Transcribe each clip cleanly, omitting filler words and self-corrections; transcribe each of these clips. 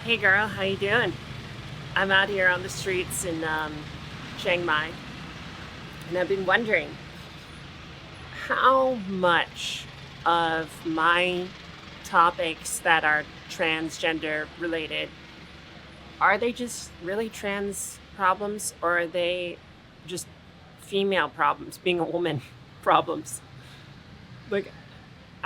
Hey girl, how you doing? I'm out here on the streets in Chiang Mai, and I've been wondering how much of my topics that are transgender related are they just really trans problems, or are they just female problems, being a woman problems? Like,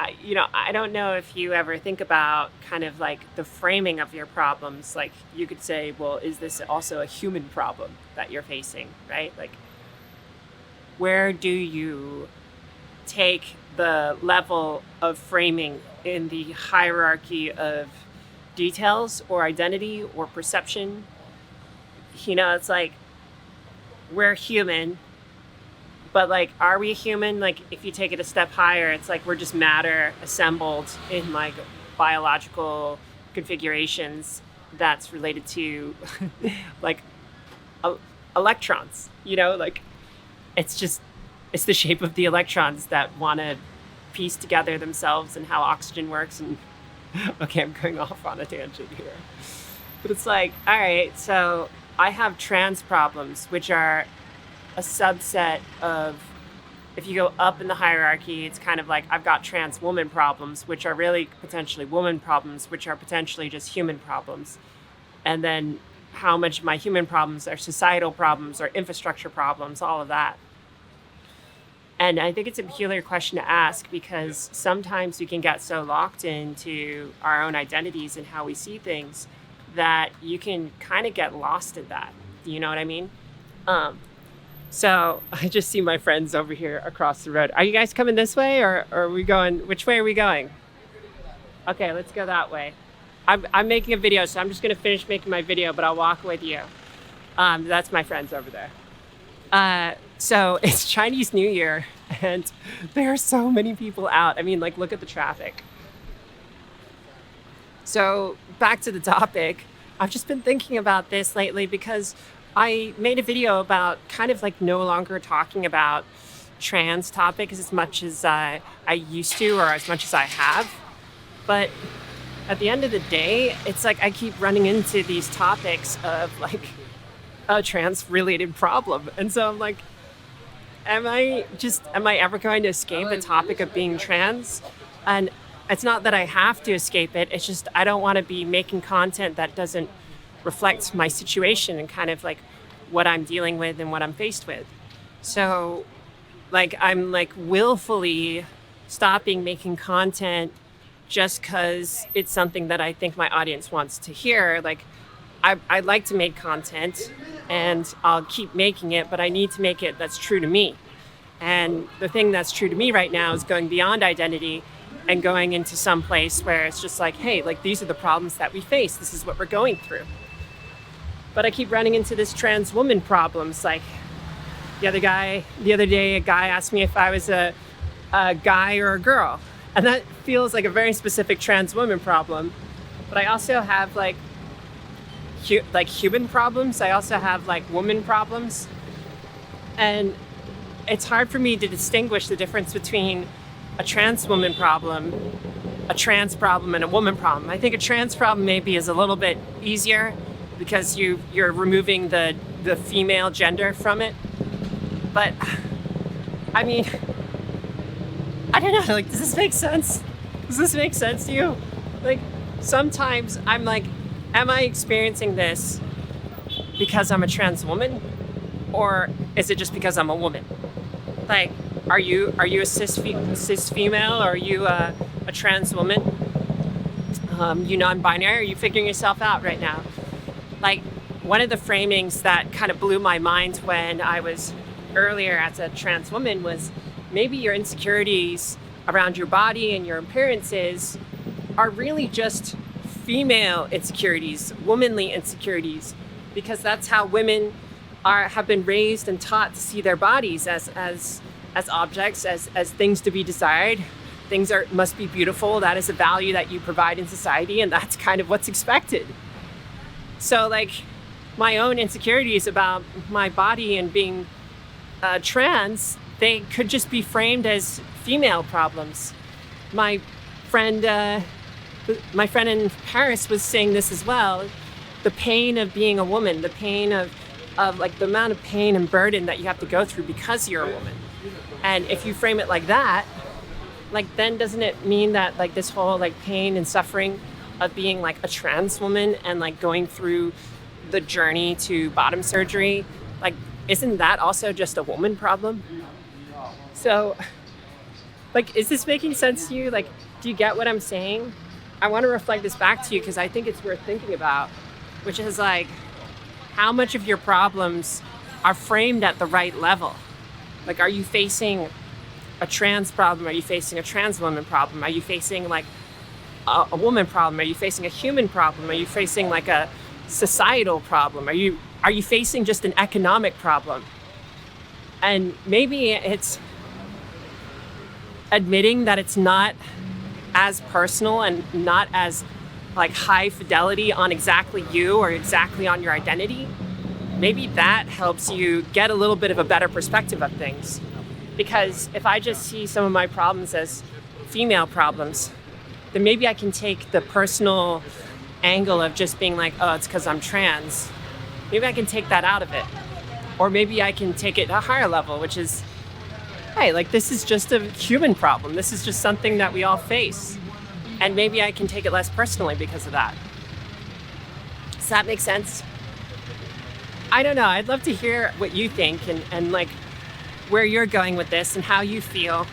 I don't know if you ever think about kind of like the framing of your problems. Like, you could say, well, is this also a human problem that you're facing, right? Like, where do you take the level of framing in the hierarchy of details or identity or perception? It's like we're human, but like, are we human? Like, if you take it a step higher, it's like we're just matter assembled in like biological configurations that's related to like electrons, like it's the shape of the electrons that want to piece together themselves and how oxygen works. And okay, I'm going off on a tangent here, but it's like, all right, so I have trans problems, which are a subset of, if you go up in the hierarchy, it's kind of like I've got trans woman problems, which are really potentially woman problems, which are potentially just human problems. And then how much of my human problems are societal problems or infrastructure problems, all of that. And I think it's a peculiar question to ask, because sometimes we can get so locked into our own identities and how we see things that you can kind of get lost in that. You know what I mean? So I just see my friends over here across the road. Are you guys coming this way, or are we going? Which way are we going? Okay, let's go that way. I'm making a video, so I'm just going to finish making my video, but I'll walk with you. That's my friends over there. So it's Chinese New Year, and there are so many people out. I mean, like, look at the traffic. So back to the topic. I've just been thinking about this lately because I made a video about kind of like no longer talking about trans topics as much as I used to, or as much as I have. But at the end of the day, it's like I keep running into these topics of like a trans related problem. And so I'm like, am I ever going to escape the topic of being trans? And it's not that I have to escape it. It's just I don't want to be making content that doesn't reflect my situation and kind of like what I'm dealing with and what I'm faced with. So like, I'm like willfully stopping making content just because it's something that I think my audience wants to hear. Like, I like to make content and I'll keep making it, but I need to make it that's true to me. And the thing that's true to me right now is going beyond identity and going into some place where it's just like, hey, like, these are the problems that we face. This is what we're going through. But I keep running into this trans woman problems. Like the other day, a guy asked me if I was a guy or a girl. And that feels like a very specific trans woman problem. But I also have like human problems. I also have like woman problems. And it's hard for me to distinguish the difference between a trans woman problem, a trans problem, and a woman problem. I think a trans problem maybe is a little bit easier because you're removing the female gender from it. But I mean, I don't know, like, does this make sense? Does this make sense to you? Like, sometimes I'm like, am I experiencing this because I'm a trans woman? Or is it just because I'm a woman? Like, are you a cis female, or are you a trans woman? You non-binary, are you figuring yourself out right now? Like, one of the framings that kind of blew my mind when I was earlier as a trans woman was maybe your insecurities around your body and your appearances are really just female insecurities, womanly insecurities, because that's how women have been raised and taught to see their bodies as objects, as things to be desired. Things must be beautiful. That is a value that you provide in society, and that's kind of what's expected. So like, my own insecurities about my body and being trans, they could just be framed as female problems. My friend my friend in Paris was saying this as well, the pain of being a woman, the pain of like the amount of pain and burden that you have to go through because you're a woman. And if you frame it like that, like then doesn't it mean that like this whole like pain and suffering of being like a trans woman and like going through the journey to bottom surgery, like isn't that also just a woman problem? So like, is this making sense to you? Like, do you get what I'm saying? I want to reflect this back to you because I think it's worth thinking about, which is like how much of your problems are framed at the right level. Like, are you facing a trans problem? Are you facing a trans woman problem? Are you facing like a woman problem? Are you facing a human problem? Are you facing like a societal problem? Are you facing just an economic problem? And maybe it's admitting that it's not as personal and not as like high fidelity on exactly you or exactly on your identity. Maybe that helps you get a little bit of a better perspective of things. Because if I just see some of my problems as female problems, then maybe I can take the personal angle of just being like, oh, it's because I'm trans. Maybe I can take that out of it. Or maybe I can take it a higher level, which is, hey, like this is just a human problem. This is just something that we all face. And maybe I can take it less personally because of that. Does that make sense? I don't know. I'd love to hear what you think and like where you're going with this and how you feel.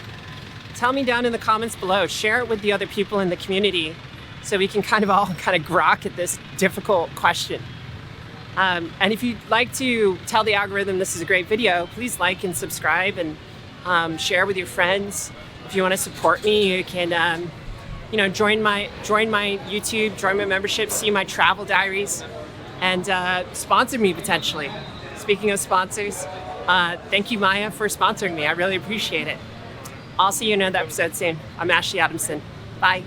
Tell me down in the comments below. Share it with the other people in the community so we can kind of all kind of grok at this difficult question. And if you'd like to tell the algorithm this is a great video, please like and subscribe and share with your friends. If you want to support me, you can join my YouTube, join my membership, see my travel diaries, and sponsor me potentially. Speaking of sponsors, thank you, Maya, for sponsoring me. I really appreciate it. I'll see you in another episode soon. I'm Ashley Adamson. Bye.